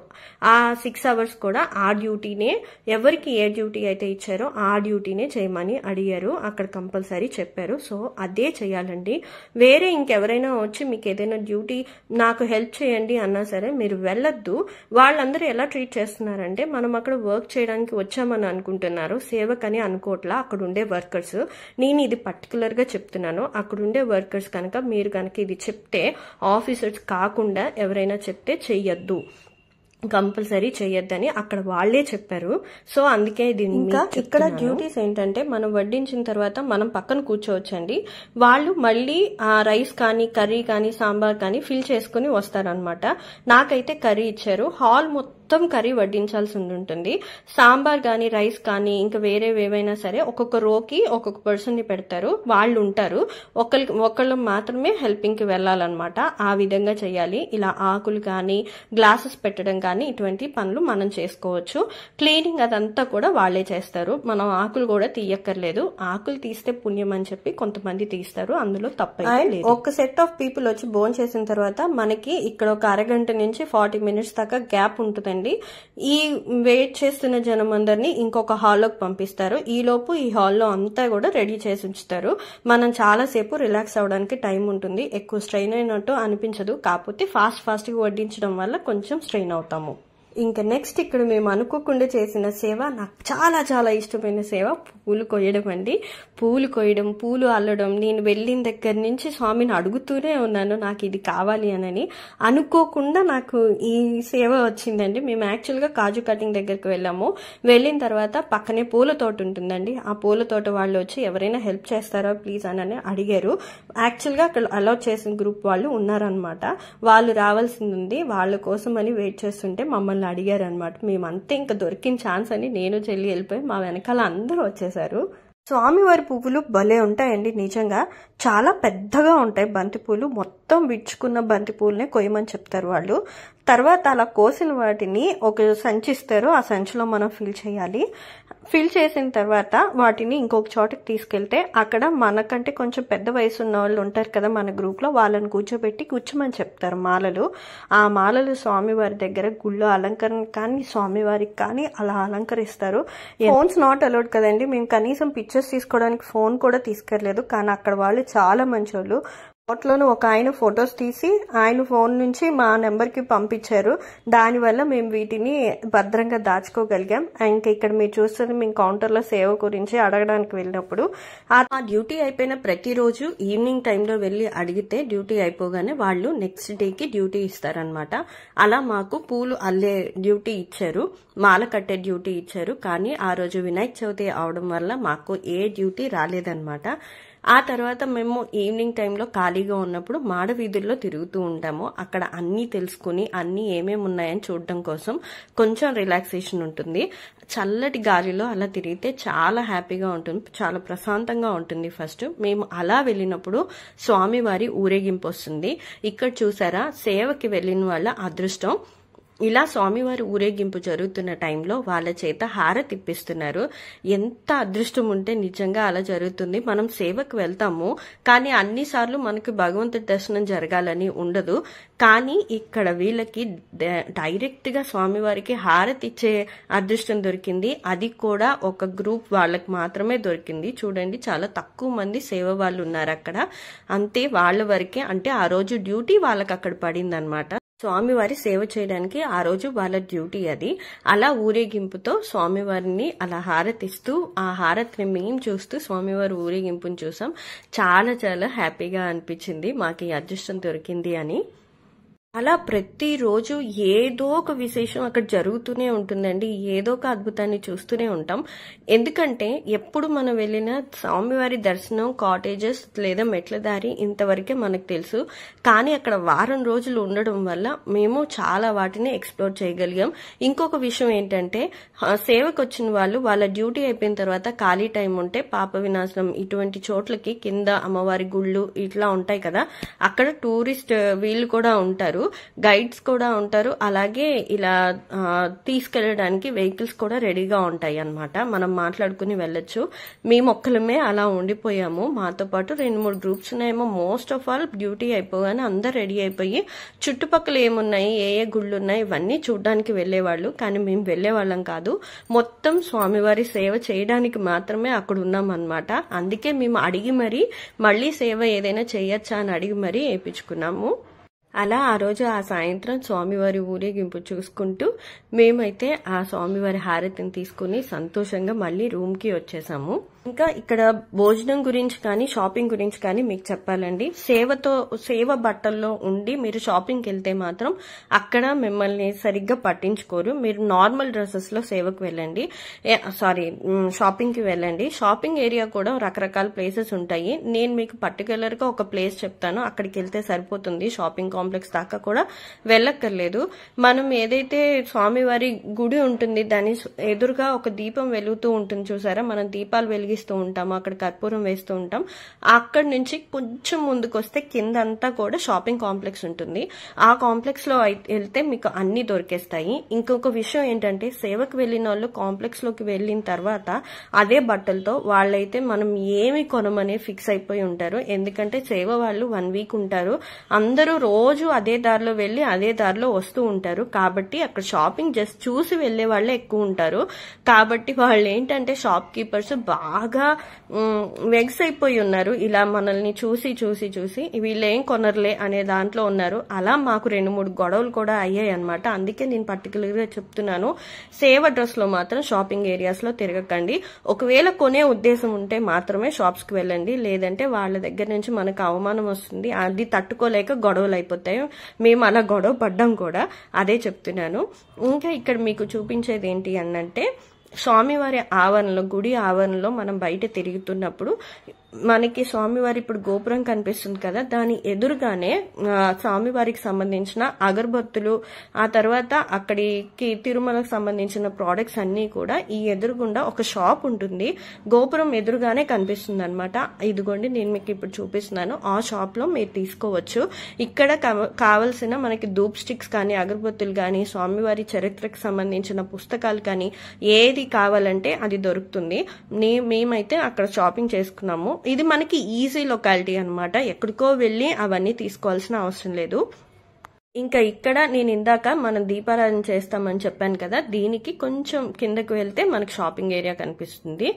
A: ఆ 6 hours కూడా ఆ డ్యూటీనే, ఎవరికి ఏ డ్యూటీ అయితే ఇచ్చారో ఆ డ్యూటీనే చేయమని అడిగారు. అక్కడ కంపల్సరీ చెప్పారు. సో అదే చేయాలండి. వేరే ఇంకెవరైనా వచ్చి మీకు ఏదైనా డ్యూటీ నాకు హెల్ప్ చేయండి అన్నా సరే మీరు వెళ్ళొద్దు. వాళ్ళందరూ ఎలా ట్రీట్ చేస్తున్నారంటే మనం అక్కడ వర్క్ చేయడానికి వచ్చామని అనుకుంటున్నారు, సేవకని అనుకోవట్లా అక్కడ ఉండే వర్కర్స్. నేను ఇది పర్టికులర్ గా చెప్తున్నాను. అక్కడ ఉండే వర్కర్స్ కనుక మీరు కనుక ఇది చెప్తే, ఆఫీసర్స్ కాకుండా ఎవరైనా చెప్తే చెయ్యొద్దు, కంపల్సరీ చేయొద్దని అక్కడ వాళ్లే చెప్పారు. సో అందుకే ఇంకా ఇక్కడ డ్యూటీస్ ఏంటంటే మనం వడ్డించిన తర్వాత మనం పక్కన కూర్చోవచ్చండి. వాళ్ళు మళ్ళీ ఆ రైస్ కానీ కర్రీ కానీ సాంబార్ కానీ ఫిల్ చేసుకుని వస్తారనమాట. నాకైతే కర్రీ ఇచ్చారు. హాల్ మొత్తం కర్రీ వడ్డించాల్సి ఉంటుంది. సాంబార్ కానీ రైస్ కానీ ఇంకా వేరే ఏవైనా సరే ఒక్కొక్క రోకి ఒక్కొక్క పర్సన్ ని పెడతారు. వాళ్ళు ఉంటారు, ఒకళ్ళు మాత్రమే హెల్పింగ్ కి వెళ్ళాలన్నమాట. ఆ విధంగా చేయాలి. ఇలా ఆకులు కానీ గ్లాసెస్ పెట్టడం కానీ ఇటువంటి పనులు మనం చేసుకోవచ్చు. క్లీనింగ్ అదంతా కూడా వాళ్లే చేస్తారు. మనం ఆకులు కూడా తీయక్కర్లేదు. ఆకులు తీస్తే పుణ్యం అని చెప్పి కొంతమంది తీస్తారు, అందులో తప్పైతే లేదు. ఒక సెట్ ఆఫ్ పీపుల్ వచ్చి భోజనం చేసిన తర్వాత మనకి ఇక్కడ ఒక అరగంట నుంచి 40 minutes దాకా గ్యాప్ ఉంటుందండి. ఈ వెయిట్ చేస్తున్న జనం అందరినీ ఇంకొక హాల్లోకి పంపిస్తారు. ఈ లోపు ఈ హాల్లో అంతా కూడా రెడీ చేసి ఉంచుతారు. మనం చాలా సేపు రిలాక్స్ అవడానికి టైం ఉంటుంది. ఎక్కువ స్ట్రెయిన్ అయినట్టు అనిపించదు. కాకపోతే ఫాస్ట్ గా వడ్డించడం వల్ల కొంచెం స్ట్రెయిన్ అవుతాము. ఇంకా నెక్స్ట్ ఇక్కడ మేము అనుకోకుండా చేసిన సేవ, నాకు చాలా చాలా ఇష్టమైన సేవ పూలు కొయ్యడం అండి. పూలు కొయ్యడం, పూలు అల్లడం. నేను వెళ్ళిన దగ్గర నుంచి స్వామిని అడుగుతూనే ఉన్నాను నాకు ఇది కావాలి అని. అనుకోకుండా నాకు ఈ సేవ వచ్చిందండి. మేము యాక్చువల్గా కాజు కటింగ్ దగ్గరికి వెళ్ళాము. వెళ్ళిన తర్వాత పక్కనే పూల తోట ఉంటుందండి. ఆ పూల తోట వాళ్ళు వచ్చి ఎవరైనా హెల్ప్ చేస్తారా ప్లీజ్ అని అడిగారు. యాక్చువల్గా అక్కడ అలౌ చేసిన గ్రూప్ వాళ్ళు ఉన్నారనమాట. వాళ్ళు రావాల్సింది ఉంది, వాళ్ళ కోసం అని వెయిట్ చేస్తుంటే మమ్మల్ని అడిగారు అనమాట. మేమంతే ఇంకా దొరికిన ఛాన్స్ అని నేను చెల్లి వెళ్ళిపోయి మా వెనకాల అందరూ వచ్చేసారు. స్వామివారి పువ్వులు భలే ఉంటాయండి. నిజంగా చాలా పెద్దగా ఉంటాయి బంతిపూలు. మొత్తం విచ్చుకున్న బంతిపూలనే కొయ్యమని చెప్తారు వాళ్ళు. తర్వాత అలా కోసిన వాటిని ఒక సంచి ఇస్తారు. ఆ సంచిలో మనం ఫిల్ చేయాలి. ఫిల్ చేసిన తర్వాత వాటిని ఇంకొక చోటకి తీసుకెళ్తే అక్కడ మనకంటే కొంచెం పెద్ద వయసు ఉన్న వాళ్ళు ఉంటారు కదా మన గ్రూప్లో, వాళ్ళని కూర్చోబెట్టి కూర్చోమని చెప్తారు మాలలు. ఆ మాలలు స్వామివారి దగ్గర గుళ్ళో అలంకరణ కానీ స్వామివారికి కానీ అలా అలంకరిస్తారు. ఫోన్స్ నాట్ అలౌడ్ కదండి. మేము కనీసం పిక్చర్స్ తీసుకోవడానికి ఫోన్ కూడా తీసుకెళ్లలేదు. కానీ అక్కడ వాళ్ళు చాలా మంచి వాళ్ళు. ఫోటోలోనే ఒక ఆయన ఫొటోస్ తీసి ఆయన ఫోన్ నుంచి మా నెంబర్కి పంపించారు. దానివల్ల మేము వీటిని భద్రంగా దాచుకోగలిగాం. ఇంకా ఇక్కడ మీరు చూస్తుంది మేము కౌంటర్లో సేవ గురించి అడగడానికి వెళ్ళినప్పుడు ఆ డ్యూటీ అయిపోయిన ప్రతిరోజు ఈవినింగ్ టైంలో వెళ్ళి అడిగితే డ్యూటీ అయిపోగానే వాళ్ళు నెక్స్ట్ డేకి డ్యూటీ ఇస్తారనమాట. అలా మాకు పూలు అల్లే డ్యూటీ ఇచ్చారు, మాల కట్టే డ్యూటీ ఇచ్చారు. కానీ ఆ రోజు వినాయక చవితి అవడం వల్ల మాకు ఏ డ్యూటీ రాలేదన్నమాట. ఆ తర్వాత మేము ఈవినింగ్ టైంలో ఖాళీగా ఉన్నప్పుడు మాడ వీధుల్లో తిరుగుతూ ఉంటాము. అక్కడ అన్నీ తెలుసుకుని అన్నీ ఏమేమి ఉన్నాయని చూడడం కోసం కొంచెం రిలాక్సేషన్ ఉంటుంది. చల్లటి గాలిలో అలా తిరిగితే చాలా హ్యాపీగా ఉంటుంది, చాలా ప్రశాంతంగా ఉంటుంది. ఫస్ట్ మేము అలా వెళ్ళినప్పుడు స్వామివారి ఊరేగింపు వస్తుంది. ఇక్కడ చూసారా, సేవకి వెళ్ళిన వాళ్ళ అదృష్టం. ఇలా స్వామివారి ఊరేగింపు జరుగుతున్న టైంలో వాళ్ళ చేత హారతి ఇప్పిస్తున్నారు. ఎంత అదృష్టం ఉంటే నిజంగా అలా జరుగుతుంది. మనం సేవకు వెళ్తాము కానీ అన్నిసార్లు మనకి భగవంతుడి దర్శనం జరగాలని ఉండదు. కానీ ఇక్కడ వీళ్ళకి డైరెక్ట్ గా స్వామివారికి హారతి ఇచ్చే అదృష్టం దొరికింది. అది కూడా ఒక గ్రూప్ వాళ్ళకి మాత్రమే దొరికింది. చూడండి, చాలా తక్కువ మంది సేవ వాళ్ళు ఉన్నారు అక్కడ. అంతే, వాళ్ళ వరకే. అంటే ఆ రోజు డ్యూటీ వాళ్ళకి అక్కడ పడింది అనమాట. స్వామివారి సేవ చేయడానికి ఆ రోజు వాళ్ళ డ్యూటీ అది. అలా ఊరేగింపుతో స్వామివారిని అలా హారతిస్తూ ఆ హారతిని మేము చూస్తూ స్వామివారి ఊరేగింపుని చూసాం. చాలా చాలా హ్యాపీగా అనిపించింది మాకు ఈ అదృష్టం దొరికింది అని. అలా ప్రతిరోజు ఏదో ఒక విశేషం అక్కడ జరుగుతూనే ఉంటుందండి. ఏదో ఒక అద్భుతాన్ని చూస్తూనే ఉంటాం. ఎందుకంటే ఎప్పుడు మనం వెళ్ళిన స్వామివారి దర్శనం కాటేజెస్ లేదా మెట్ల దారి ఇంతవరకే మనకు తెలుసు. కానీ అక్కడ వారం రోజులు ఉండడం వల్ల మేము చాలా వాటిని ఎక్స్ప్లోర్ చేయగలిగాం. ఇంకొక విషయం ఏంటంటే, సేవకు వచ్చిన వాళ్ళు వాళ్ళ డ్యూటీ అయిపోయిన తర్వాత ఖాళీ టైం ఉంటే పాప వినాశనం ఇటువంటి చోట్లకి, కింద అమ్మవారి గుళ్ళు ఇట్లా ఉంటాయి కదా, అక్కడ టూరిస్ట్ వీళ్ళు కూడా ఉంటారు, గైడ్స్ కూడా ఉంటారు. అలాగే ఇలా తీసుకెళ్లడానికి వెహికల్స్ కూడా రెడీగా ఉంటాయి అన్నమాట. మనం మాట్లాడుకుని వెళ్ళొచ్చు. మేము ఒక్కలమే అలా ఉండిపోయాము. మాతో పాటు 2-3 గ్రూప్స్ ఉన్నాయేమో. మోస్ట్ ఆఫ్ ఆల్ డ్యూటీ అయిపోగానే అందరు రెడీ అయిపోయి చుట్టుపక్కల ఏమున్నాయి, ఏ ఏ గుళ్ళు ఉన్నాయి ఇవన్నీ చూడడానికి వెళ్లేవాళ్ళు. కానీ మేము వెళ్లేవాళ్ళం కాదు. మొత్తం స్వామివారి సేవ చేయడానికి మాత్రమే అక్కడ ఉన్నాం అన్నమాట. అందుకే మేము అడిగి మళ్ళీ సేవ ఏదైనా చేయొచ్చా అని అడిగి మరీ వేయించుకున్నాము. అలా ఆ రోజు ఆ సాయంత్రం స్వామివారి ఊరేగింపు చూసుకుంటూ మేమైతే ఆ స్వామివారి హారతిని తీసుకుని సంతోషంగా మళ్ళీ రూమ్ కి వచ్చేసాము. ఇంకా ఇక్కడ భోజనం గురించి కానీ షాపింగ్ గురించి కానీ మీకు చెప్పాలండి. సేవ బట్టల్లో ఉండి మీరు షాపింగ్కి వెళ్తే మాత్రం అక్కడ మిమ్మల్ని సరిగ్గా పట్టించుకోరు. మీరు నార్మల్ డ్రెస్సెస్ లో సేవకు వెళ్ళండి, షాపింగ్ కి వెళ్ళండి. షాపింగ్ ఏరియా కూడా రకరకాల ప్లేసెస్ ఉంటాయి. నేను మీకు పర్టికులర్ గా ఒక ప్లేస్ చెప్తాను, అక్కడికి వెళ్తే సరిపోతుంది. షాపింగ్ కాంప్లెక్స్ దాకా కూడా వెళ్ళక్కర్లేదు. మనం ఏదైతే స్వామివారి గుడి ఉంటుంది దాని ఎదురుగా ఒక దీపం వెలుగుతూ ఉంటుంది చూసారా, మనం దీపాలు వెలిగిస్తూ ఉంటాము, అక్కడ కర్పూరం వేస్తూ ఉంటాం. అక్కడి నుంచి కొంచెం ముందుకు వస్తే కింద అంతా కూడా షాపింగ్ కాంప్లెక్స్ ఉంటుంది. ఆ కాంప్లెక్స్ లో వెళ్తే మీకు అన్ని దొరికేస్తాయి. ఇంకొక విషయం ఏంటంటే, సేవకు వెళ్ళిన వాళ్ళు కాంప్లెక్స్ లోకి వెళ్ళిన తర్వాత అదే బట్టలతో వాళ్ళైతే మనం ఏమి కొనమనే ఫిక్స్ అయిపోయి ఉంటారు. ఎందుకంటే సేవ వాళ్ళు 1 వీక్ ఉంటారు. అందరూ రోజు అదే దారిలో వెళ్లి అదే దారిలో వస్తూ ఉంటారు. కాబట్టి అక్కడ షాపింగ్ జస్ట్ చూసి వెళ్లే వాళ్ళే ఎక్కువ ఉంటారు. కాబట్టి వాళ్ళు ఏంటంటే షాప్ కీపర్స్ బాగా బాగా వెగ్స్ అయిపోయి ఉన్నారు. ఇలా మనల్ని చూసి చూసి చూసి వీళ్ళేం కొనర్లే అనే దాంట్లో ఉన్నారు. అలా మాకు 2-3 గొడవలు కూడా అయ్యాయి అనమాట. అందుకే నేను పర్టికులర్ గా చెప్తున్నాను, సేవ్ అడ్రస్ లో మాత్రం షాపింగ్ ఏరియాస్ లో తిరగకండి. ఒకవేళ కొనే ఉద్దేశం ఉంటే మాత్రమే షాప్స్ కి వెళ్ళండి, లేదంటే వాళ్ళ దగ్గర నుంచి మనకు అవమానం వస్తుంది, అది తట్టుకోలేక గొడవలు అయిపోతాయి. మేము అలా గొడవ పడ్డాం కూడా, అదే చెప్తున్నాను. ఇంకా ఇక్కడ మీకు చూపించేది ఏంటి అనంటే, స్వామివారి ఆవరణలో, గుడి ఆవరణలో మనం బయట తిరుగుతున్నప్పుడు మనకి స్వామివారి ఇప్పుడు గోపురం కనిపిస్తుంది కదా, దాని ఎదురుగానే స్వామివారికి సంబంధించిన అగరబత్తులు, ఆ తర్వాత అక్కడికి తిరుమలకు సంబంధించిన ప్రోడక్ట్స్ అన్ని కూడా ఈ ఎదురుగుండా ఒక షాప్ ఉంటుంది. గోపురం ఎదురుగానే కనిపిస్తుంది అనమాట. ఇదిగోండి నేను మీకు ఇప్పుడు చూపిస్తున్నాను. ఆ షాప్ లో మీరు తీసుకోవచ్చు. ఇక్కడ కావలసిన మనకి ధూప్ స్టిక్స్ కానీ, అగరబత్తులు కానీ, స్వామివారి చరిత్రకు సంబంధించిన పుస్తకాలు కానీ, ఏది కావాలంటే అది దొరుకుతుంది. మేమైతే అక్కడ షాపింగ్ చేసుకున్నాము. ఇది మనకి ఈజీ లొకాలిటీ అన్నమాట. ఎక్కడికో వెళ్ళి అవన్నీ తీసుకోవాల్సిన అవసరం లేదు. ఇంకా ఇక్కడ నేను ఇందాక మనం దీపారాధన చేస్తామని చెప్పాను కదా, దీనికి కొంచెం కిందకు వెళ్తే మనకి షాపింగ్ ఏరియా కనిపిస్తుంది.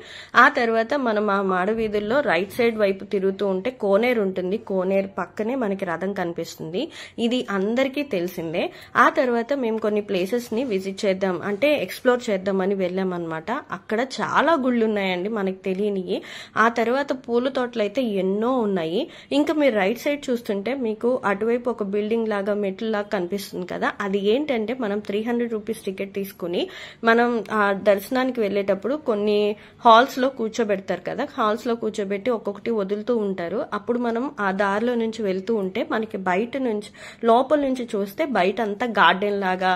A: ఆ తర్వాత మనం ఆ మాడ వీధుల్లో రైట్ సైడ్ వైపు తిరుగుతూ ఉంటే కోనేరు ఉంటుంది. కోనేరు పక్కనే మనకి రథం కనిపిస్తుంది. ఇది అందరికీ తెలిసిందే. ఆ తర్వాత మేము కొన్ని ప్లేసెస్ ని విజిట్ చేద్దాం అంటే ఎక్స్ప్లోర్ చేద్దామని వెళ్ళామన్నమాట. అక్కడ చాలా గుళ్ళు ఉన్నాయండి మనకి తెలియనివి. ఆ తర్వాత పూల తోటలు అయితే ఎన్నో ఉన్నాయి. ఇంకా మీరు రైట్ సైడ్ చూస్తుంటే మీకు అటువైపు ఒక బిల్డింగ్ లాగా మెట్లు లాగా కనిపిస్తుంది కదా, అది ఏంటంటే మనం 300 రూపీస్ టికెట్ తీసుకుని మనం ఆ దర్శనానికి వెళ్ళేటప్పుడు కొన్ని హాల్స్ లో కూర్చోబెడతారు కదా, హాల్స్ లో కూర్చోబెట్టి ఒక్కొక్కటి వదులుతూ ఉంటారు. అప్పుడు మనం ఆ దారిలో నుంచి వెళ్తూ ఉంటే మనకి బయట నుంచి, లోపల నుంచి చూస్తే బయట అంతా గార్డెన్ లాగా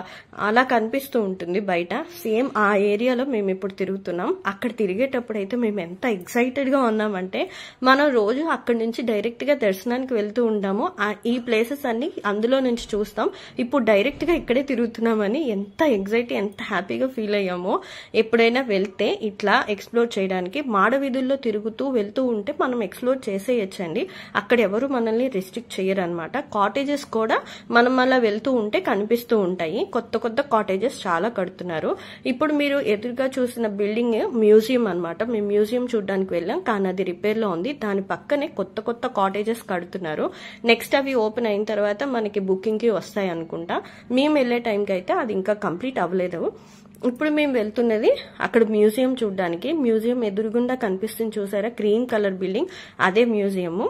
A: అలా కనిపిస్తూ ఉంటుంది బయట. సేమ్ ఆ ఏరియాలో మేము ఇప్పుడు తిరుగుతున్నాం. అక్కడ తిరిగేటప్పుడు అయితే మేము ఎంత ఎక్సైటెడ్ గా ఉన్నామంటే, మనం రోజు అక్కడి నుంచి డైరెక్ట్ గా దర్శనానికి వెళ్తూ ఉంటాము. ఈ ప్లేసెస్ అన్ని అందులో నుంచి చూస్తాం. ఇప్పుడు డైరెక్ట్ గా ఇక్కడే తిరుగుతున్నామని ఎంత ఎగ్జైట్, ఎంత హ్యాపీగా ఫీల్ అయ్యామో. ఎప్పుడైనా వెళ్తే ఇట్లా ఎక్స్ప్లోర్ చేయడానికి మాడ వీధుల్లో తిరుగుతూ వెళ్తూ ఉంటే మనం ఎక్స్ప్లోర్ చేసేయచ్చండి. అక్కడ ఎవరు మనల్ని రెస్ట్రిక్ట్ చేయరు అనమాట. కాటేజెస్ కూడా మనం అలా వెళ్తూ ఉంటే కనిపిస్తూ ఉంటాయి. కొత్త కొత్త కాటేజెస్ చాలా కడుతున్నారు. ఇప్పుడు మీరు ఎదురుగా చూసిన బిల్డింగ్ మ్యూజియం అనమాట. మేము మ్యూజియం చూడడానికి వెళ్ళాం, కానీ అది రిపేర్ లో ఉంది. దాని పక్కనే కొత్త కొత్త కాటేజెస్ కడుతున్నారు. నెక్స్ట్ అవి ఓపెన్ అయిన తర్వాత మనకి బుకింగ్ కి వస్తాయి అనుకుంటా. మేము వెళ్లే టైంకి అయితే అది ఇంకా కంప్లీట్ అవ్వలేదు. ఇప్పుడు మేము వెళ్తున్నది అక్కడ మ్యూజియం చూడడానికి. మ్యూజియం ఎదురుగుండా కనిపిస్తుంది చూసారా, క్రీమ్ కలర్ బిల్డింగ్, అదే మ్యూజియము.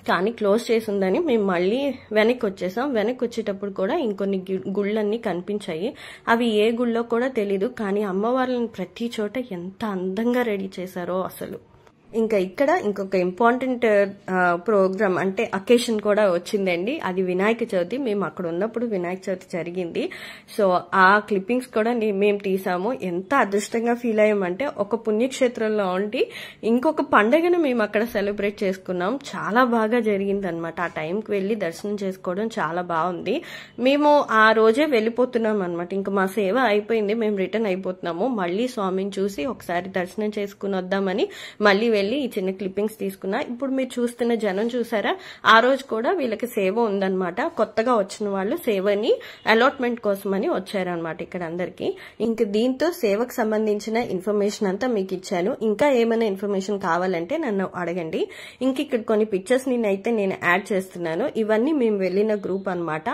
A: కానీ క్లోజ్ చేసి ఉందని మేము మళ్ళీ వెనక్కి వచ్చేసాం. వెనక్కి వచ్చేటప్పుడు కూడా ఇంకొన్ని గుళ్ళన్నీ కనిపించాయి. అవి ఏ గుళ్ళో కూడా తెలీదు, కానీ అమ్మవార్లను ప్రతి చోట ఎంత అందంగా రెడీ చేశారో అసలు. ఇంకా ఇక్కడ ఇంకొక ఇంపార్టెంట్ ప్రోగ్రామ్ అంటే అకేషన్ కూడా వచ్చిందండి. అది వినాయక చవితి. మేము అక్కడ ఉన్నప్పుడు వినాయక చవితి జరిగింది. సో ఆ క్లిప్పింగ్స్ కూడా మేము తీసాము. ఎంత అదృష్టంగా ఫీల్ అయ్యామంటే, ఒక పుణ్యక్షేత్రంలో ఉండి ఇంకొక పండుగను మేము అక్కడ సెలబ్రేట్ చేసుకున్నాం. చాలా బాగా జరిగింది అనమాట. ఆ టైంకి వెళ్ళి దర్శనం చేసుకోవడం చాలా బాగుంది. మేము ఆ రోజే వెళ్ళిపోతున్నాం అనమాట. ఇంకా మా సేవ అయిపోయింది, మేము రిటర్న్ అయిపోతున్నాము. మళ్ళీ స్వామిని చూసి ఒకసారి దర్శనం చేసుకుని వద్దామని మళ్ళీ ఈ చిన్న క్లిప్పింగ్స్ తీసుకున్నా. ఇప్పుడు మీరు చూస్తున్న జనం చూసారా, ఆ రోజు కూడా వీళ్ళకి సేవ ఉందన్నమాట. కొత్తగా వచ్చిన వాళ్ళు సేవని అలాట్మెంట్ కోసమని వచ్చారనమాట ఇక్కడ అందరికి. ఇంక దీంతో సేవకు సంబంధించిన ఇన్ఫర్మేషన్ అంతా మీకు ఇచ్చాను. ఇంకా ఏమైనా ఇన్ఫర్మేషన్ కావాలంటే నన్ను అడగండి. ఇంక ఇక్కడ కొన్ని పిక్చర్స్ నేనైతే నేను యాడ్ చేస్తున్నాను. ఇవన్నీ మేము వెళ్ళిన గ్రూప్ అనమాట.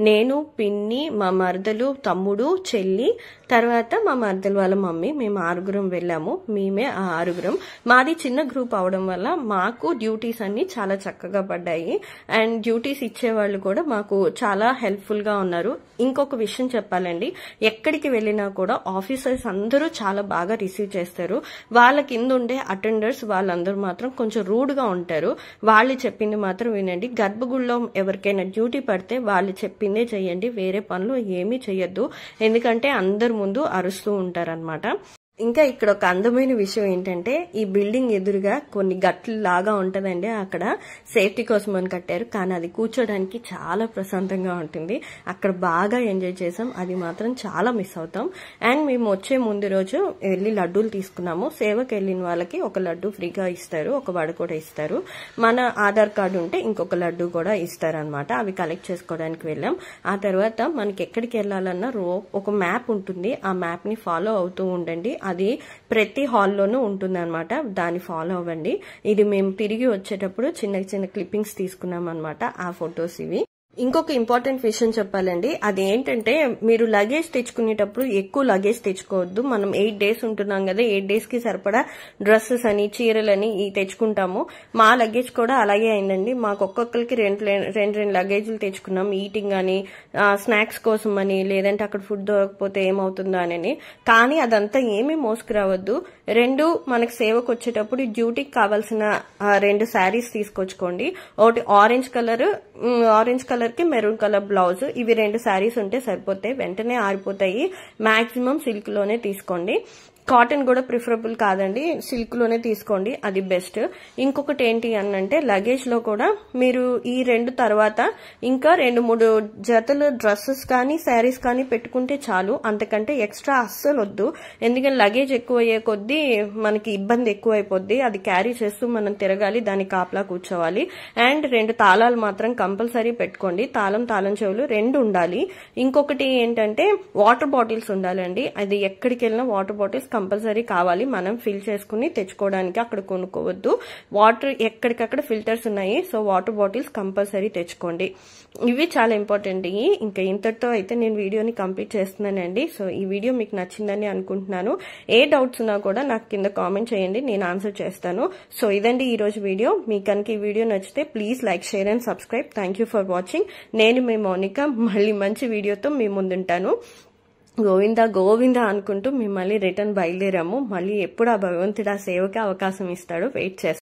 A: నేను, పిన్ని, మా మరదలు, తమ్ముడు, చెల్లి, తర్వాత మా మరదలు వాళ్ళ మమ్మీ, మేము 6గురం వెళ్ళాము. మేమే ఆ 6గురం. మాది చిన్న గ్రూప్ అవడం వల్ల మాకు డ్యూటీస్ అన్ని చాలా చక్కగా పడ్డాయి. అండ్ డ్యూటీస్ ఇచ్చేవాళ్ళు కూడా మాకు చాలా హెల్ప్ఫుల్ గా ఉన్నారు. ఇంకొక విషయం చెప్పాలండి, ఎక్కడికి వెళ్ళినా కూడా ఆఫీసర్స్ అందరూ చాలా బాగా రిసీవ్ చేస్తారు. వాళ్ళ కింద ఉండే అటెండర్స్ వాళ్ళందరూ మాత్రం కొంచెం రూడ్ గా ఉంటారు. వాళ్ళు చెప్పింది మాత్రం వినండి. గర్భగుడిలో ఎవరికైనా డ్యూటీ పడితే వాళ్ళు చెప్పిందే చెయ్యండి, వేరే పనులు ఏమీ చెయ్యొద్దు. ఎందుకంటే అందరి ముందు అరుస్తూ ఉంటారన్నమాట. ఇంకా ఇక్కడ ఒక అందమైన విషయం ఏంటంటే, ఈ బిల్డింగ్ ఎదురుగా కొన్ని గట్లు లాగా ఉంటదండి. అక్కడ సేఫ్టీ కోసం అని కట్టారు, కానీ అది కూర్చోడానికి చాలా ప్రశాంతంగా ఉంటుంది. అక్కడ బాగా ఎంజాయ్ చేసాం. అది మాత్రం చాలా మిస్ అవుతాం. అండ్ మేము వచ్చే ముందు రోజు వెళ్ళి లడ్డూలు తీసుకున్నాము. సేవకి వెళ్ళిన వాళ్ళకి ఒక లడ్డు ఫ్రీగా ఇస్తారు, ఒక వడ కూడా ఇస్తారు. మన ఆధార్ కార్డు ఉంటే ఇంకొక లడ్డు కూడా ఇస్తారనమాట. అవి కలెక్ట్ చేసుకోవడానికి వెళ్ళాం. ఆ తర్వాత మనకి ఎక్కడికి వెళ్ళాలన్నా ఒక మ్యాప్ ఉంటుంది. ఆ మ్యాప్ ని ఫాలో అవుతూ ఉండండి. అది ప్రతి హాల్లోనూ ఉంటుంది అనమాట. దాన్ని ఫాలో అవ్వండి. ఇది మేము తిరిగి వచ్చేటప్పుడు చిన్న చిన్న క్లిప్పింగ్స్ తీసుకున్నాం అనమాట, ఆ ఫొటోస్ ఇవి. ఇంకొక ఇంపార్టెంట్ విషయం చెప్పాలండి, అది ఏంటంటే మీరు లగేజ్ తెచ్చుకునేటప్పుడు ఎక్కువ లగేజ్ తెచ్చుకోవద్దు. మనం 8 days ఉంటున్నాం కదా, 8 days కి సరిపడా డ్రెస్సెస్ అని చీరలని తెచ్చుకుంటాము. మా లగేజ్ కూడా అలాగే అయిందండి. మాకు ఒక్కొక్కరికి రెండు లగేజ్లు తెచ్చుకున్నాం, ఈటింగ్ అని, స్నాక్స్ కోసం అని, లేదంటే అక్కడ ఫుడ్ దొరకకపోతే ఏమవుతుందో అని. కానీ అదంతా ఏమీ మోసుకురావద్దు. రెండు మనకు సేవకు వచ్చేటప్పుడు డ్యూటీకి కావాల్సిన 2 శారీస్ తీసుకొచ్చుకోండి. ఒకటి ఆరెంజ్ కలర్ కి మెరూన్ కలర్ బ్లౌజ్, ఇవి 2 శారీస్ ఉంటే సరిపోతాయి, వెంటనే ఆరిపోతాయి. మాక్సిమం సిల్క్ లోనే తీసుకోండి. కాటన్ కూడా ప్రిఫరబుల్ కాదండి, సిల్క్ లోనే తీసుకోండి, అది బెస్ట్. ఇంకొకటి ఏంటి అనంటే లగేజ్ లో కూడా మీరు ఈ 2 తర్వాత ఇంకా 2-3 జతలు డ్రెస్సెస్ కానీ శారీస్ కానీ పెట్టుకుంటే చాలు, అంతకంటే ఎక్స్ట్రా అస్సలు వద్దు. ఎందుకంటే లగేజ్ ఎక్కువ అయ్యే కొద్దీ మనకి ఇబ్బంది ఎక్కువ అయిపోద్ది, అది క్యారీ చేస్తూ మనం తిరగాలి, దానికి కాపలా కూర్చోవాలి. అండ్ 2 తాళాలు మాత్రం కంపల్సరీ పెట్టుకోండి, తాళం చెవులు 2 ఉండాలి. ఇంకొకటి ఏంటంటే వాటర్ బాటిల్స్ ఉండాలండి, అది ఎక్కడికి వెళ్ళినా వాటర్ బాటిల్స్ కంపల్సరీ కావాలి. మనం ఫిల్ చేసుకుని తెచ్చుకోవడానికి అక్కడ కొనుక్కోవద్దు. వాటర్ ఎక్కడికక్కడ ఫిల్టర్స్ ఉన్నాయి, సో వాటర్ బాటిల్స్ కంపల్సరీ తెచ్చుకోండి. ఇవి చాలా ఇంపార్టెంట్. ఇంకా ఇంతటితో అయితే నేను వీడియోని కంప్లీట్ చేస్తున్నానండి. సో ఈ వీడియో మీకు నచ్చిందని అనుకుంటున్నాను. ఏ డౌట్స్ ఉన్నా కూడా నాకు కింద కామెంట్ చేయండి, నేను ఆన్సర్ చేస్తాను. సో ఇదండి ఈ రోజు వీడియో. మీకు కనుక ఈ వీడియో నచ్చితే please like, share and subscribe. Thank you for watching. నేను మీ మౌనిక, మళ్ళీ మంచి వీడియోతో మీ ముందుంటాను. గోవిందా అనుకుంటూ మిమ్మల్ని రిటర్న్ బయలుదేరాము. మళ్ళీ ఎప్పుడు ఆ భగవంతుడు ఆ సేవకి అవకాశం ఇస్తాడో వెయిట్ చేస్తాను.